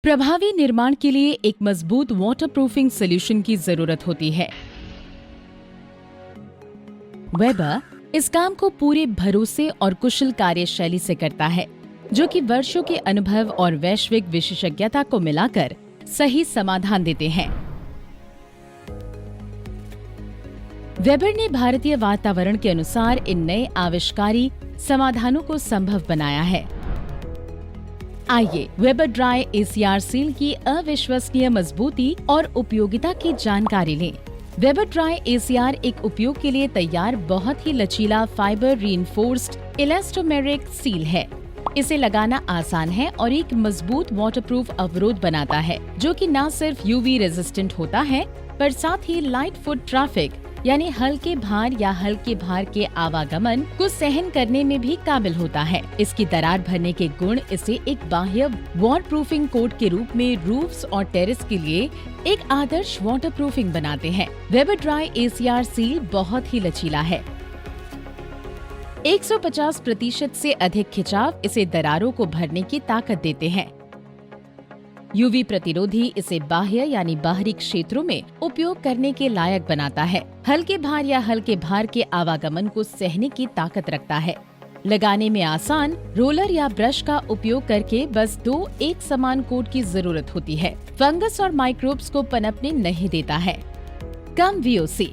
प्रभावी निर्माण के लिए एक मजबूत वाटरप्रूफिंग सॉल्यूशन की जरूरत होती है। वेबर इस काम को पूरे भरोसे और कुशल कार्यशैली से करता है, जो कि वर्षों के अनुभव और वैश्विक विशेषज्ञता को मिलाकर सही समाधान देते हैं। वेबर ने भारतीय वातावरण के अनुसार इन नए आविष्कारी समाधानों को संभव बनाया है। आइए वेबर ड्राई एसीआर सील की अविश्वसनीय मजबूती और उपयोगिता की जानकारी लें। वेबर ड्राई एसीआर एक उपयोग के लिए तैयार बहुत ही लचीला फाइबर रीइंफोर्स्ड इलास्टोमेरिक सील है। इसे लगाना आसान है और एक मजबूत वाटरप्रूफ अवरोध बनाता है, जो कि न सिर्फ यूवी रेजिस्टेंट होता है, पर साथ ही लाइट फुट ट्रैफिक यानी हल्के भार या हल्के भार के आवागमन को सहन करने में भी काबिल होता है। इसकी दरार भरने के गुण इसे एक बाह्य वाटरप्रूफिंग कोट के रूप में रूफ्स और टेरेस के लिए एक आदर्श वाटरप्रूफिंग बनाते हैं। वेबर ड्राई एसीआर सील बहुत ही लचीला है। 150% से अधिक खिंचाव इसे दरारों को भरने की ताकत देते हैं। यूवी प्रतिरोधी इसे बाह्य यानी बाहरी क्षेत्रों में उपयोग करने के लायक बनाता है। हल्के भार या हल्के भार के आवागमन को सहने की ताकत रखता है। लगाने में आसान, रोलर या ब्रश का उपयोग करके बस 2 एक समान कोट की जरूरत होती है। फंगस और माइक्रोब्स को पनपने नहीं देता है। कम वीओसी।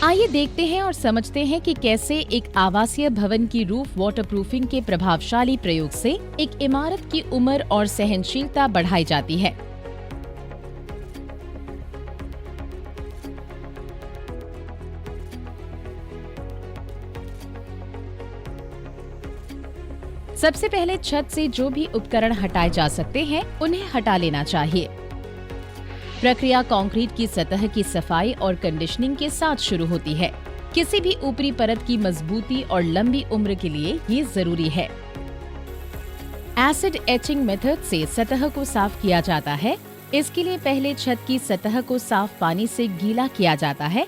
आइए देखते हैं और समझते हैं कि कैसे एक आवासीय भवन की रूफ वाटरप्रूफिंग के प्रभावशाली प्रयोग से एक इमारत की उम्र और सहनशीलता बढ़ाई जाती है। सबसे पहले छत से जो भी उपकरण हटाए जा सकते हैं, उन्हें हटा लेना चाहिए। प्रक्रिया कंक्रीट की सतह की सफाई और कंडीशनिंग के साथ शुरू होती है। किसी भी ऊपरी परत की मजबूती और लंबी उम्र के लिए ये जरूरी है। एसिड एचिंग मेथड से सतह को साफ किया जाता है। इसके लिए पहले छत की सतह को साफ पानी से गीला किया जाता है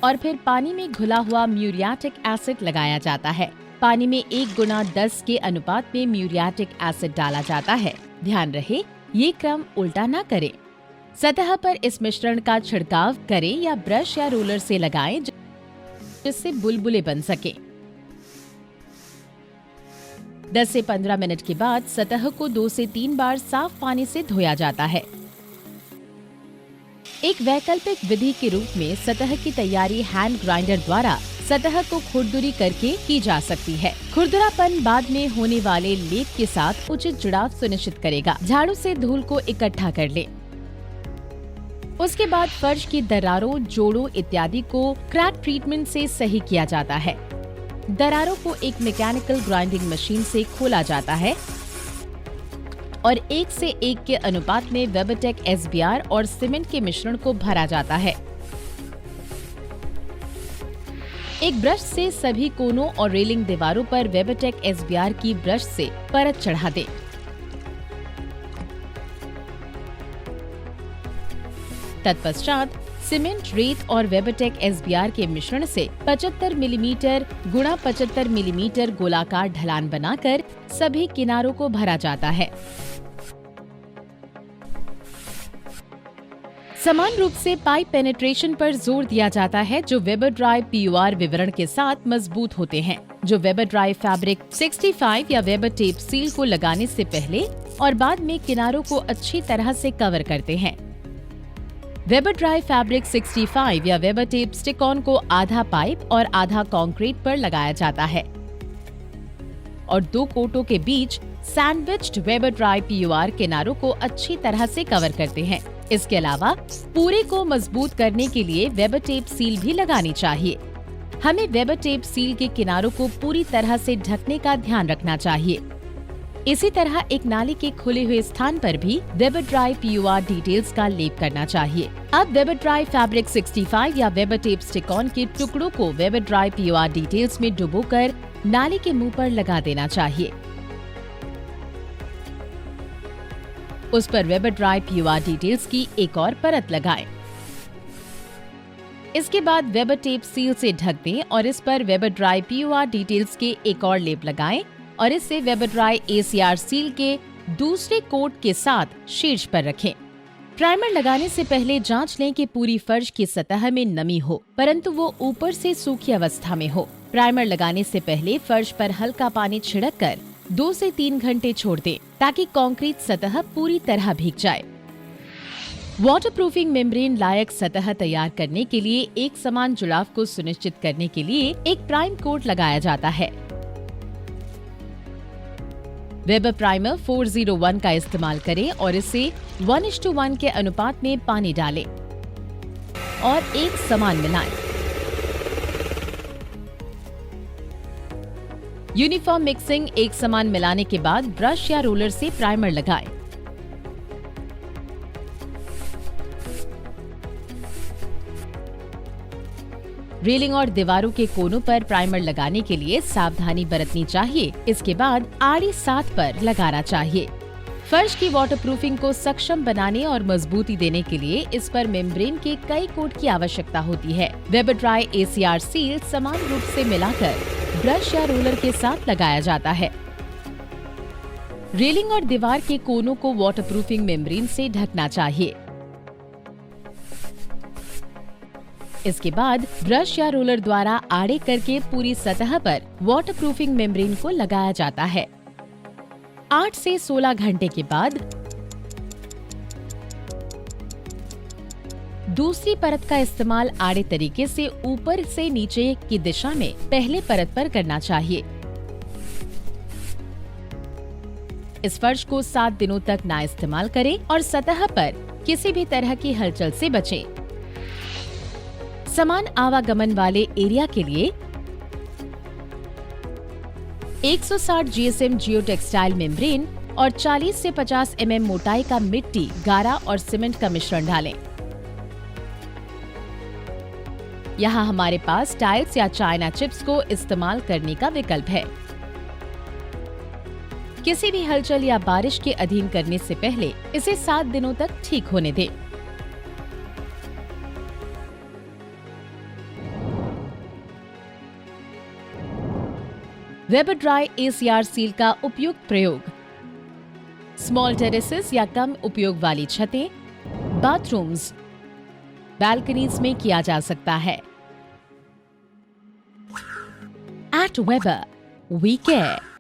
और फिर पानी में घुला हुआ म्यूरियाटिक एसिड लगाया जाता है। पानी में 1:10 के अनुपात में म्यूरियाटिक एसिड डाला जाता है। ध्यान रहे, ये क्रम उल्टा न करें। सतह पर इस मिश्रण का छिड़काव करें या ब्रश या रोलर से लगाएं, जिससे बुलबुले बन सके। 10 से 15 मिनट के बाद सतह को 2 से 3 बार साफ पानी से धोया जाता है। एक वैकल्पिक विधि के रूप में सतह की तैयारी हैंड ग्राइंडर द्वारा सतह को खुरदुरी करके की जा सकती है। खुरदुरापन बाद में होने वाले लेप के साथ उचित जुड़ाव सुनिश्चित करेगा। झाड़ू से धूल को इकट्ठा कर ले। उसके बाद फर्श की दरारों, जोड़ों इत्यादि को क्रैक ट्रीटमेंट से सही किया जाता है। दरारों को एक मैकेनिकल ग्राइंडिंग मशीन से खोला जाता है और 1 से 1 के अनुपात में वेबरटेक एसबीआर और सीमेंट के मिश्रण को भरा जाता है। एक ब्रश से सभी कोनों और रेलिंग दीवारों पर वेबरटेक एसबीआर की ब्रश से परत चढ़ा दे। तत्पश्चात सीमेंट, रेत और वेबरटेक एसबीआर के मिश्रण से 75 मिलीमीटर गुणा 75 मिलीमीटर गोलाकार ढलान बनाकर सभी किनारों को भरा जाता है। समान रूप से पाइप पेनिट्रेशन पर जोर दिया जाता है, जो वेबर ड्राई पीयूआर विवरण के साथ मजबूत होते हैं, जो वेबर ड्राई फैब्रिक 65 या वेबर टेप सील को लगाने से पहले और बाद में किनारों को अच्छी तरह से कवर करते हैं। वेबर ड्राई फैब्रिक 65 या वेबर टेप स्टिक ऑन को आधा पाइप और आधा कंक्रीट पर लगाया जाता है और 2 कोटों के बीच सैंडविच्ड वेबर ड्राई पीयूआर किनारों को अच्छी तरह से कवर करते हैं। इसके अलावा पूरे को मजबूत करने के लिए वेबर टेप सील भी लगानी चाहिए। हमें वेबर टेप सील के किनारों को पूरी तरह से ढकने का ध्यान रखना चाहिए। इसी तरह एक नाली के खुले हुए स्थान पर भी वेबर ड्राई पीयूआर डिटेल्स का लेप करना चाहिए। अब वेबर ड्राई फैब्रिक 65 या वेबर टेप स्टिक ऑन के टुकड़ों को वेबर ड्राई पीयूआर डिटेल्स में डुबोकर नाली के मुंह पर लगा देना चाहिए। उस पर वेबर ड्राई पीयूआर डिटेल्स की एक और परत लगाएं। इसके बाद वेबर टेप सील से ढक दें और इस पर वेबर ड्राई पीयूआर डिटेल्स के एक और लेप लगाएं और इससे वेबर ड्राई एसीआर सील के दूसरे कोट के साथ शीर्ष पर रखें। प्राइमर लगाने से पहले जांच लें कि पूरी फर्श की सतह में नमी हो, परंतु वो ऊपर से सूखी अवस्था में हो। प्राइमर लगाने से पहले फर्श पर हल्का पानी छिड़क कर 2 से 3 घंटे छोड़ दें ताकि कंक्रीट सतह पूरी तरह भीग जाए। वाटरप्रूफिंग मेम्ब्रेन लायक सतह तैयार करने के लिए एक समान जुड़ाव को सुनिश्चित करने के लिए एक प्राइम कोट लगाया जाता है। वेबर प्राइमर 401 का इस्तेमाल करें और इसे 1:1 के अनुपात में पानी डालें और एक समान मिलाएं। यूनिफॉर्म मिक्सिंग एक समान मिलाने के बाद ब्रश या रोलर से प्राइमर लगाएं। रेलिंग और दीवारों के कोनों पर प्राइमर लगाने के लिए सावधानी बरतनी चाहिए। इसके बाद आड़ी साथ पर लगाना चाहिए। फर्श की वाटरप्रूफिंग को सक्षम बनाने और मजबूती देने के लिए इस पर मेम्ब्रेन के कई कोट की आवश्यकता होती है। वेबर ड्राई ACR सील समान रूप से मिलाकर ब्रश या रोलर के साथ लगाया जाता है। रेलिंग और दीवार के कोनों को वाटरप्रूफिंग मेम्ब्रेन से ढकना चाहिए। इसके बाद ब्रश या रोलर द्वारा आड़े करके पूरी सतह पर वाटरप्रूफिंग मेम्ब्रेन को लगाया जाता है। 8 से 16 घंटे के बाद दूसरी परत का इस्तेमाल आड़े तरीके से ऊपर से नीचे की दिशा में पहले परत पर करना चाहिए। इस फर्श को 7 दिनों तक ना इस्तेमाल करें और सतह पर किसी भी तरह की हलचल से बचें। समान आवागमन वाले एरिया के लिए 160 GSM जियो टेक्सटाइल मेम्ब्रेन और 40 से 50 mm मोटाई का मिट्टी, गारा और सीमेंट का मिश्रण डालें। यहाँ हमारे पास टाइल्स या चाइना चिप्स को इस्तेमाल करने का विकल्प है। किसी भी हलचल या बारिश के अधीन करने से पहले इसे 7 दिनों तक ठीक होने दें। वेबर ड्राई ACR सील का उपयुक्त प्रयोग स्मॉल टेरेसेस या कम उपयोग वाली छतें, बाथरूम्स, बालकनीज में किया जा सकता है। At Webber we care.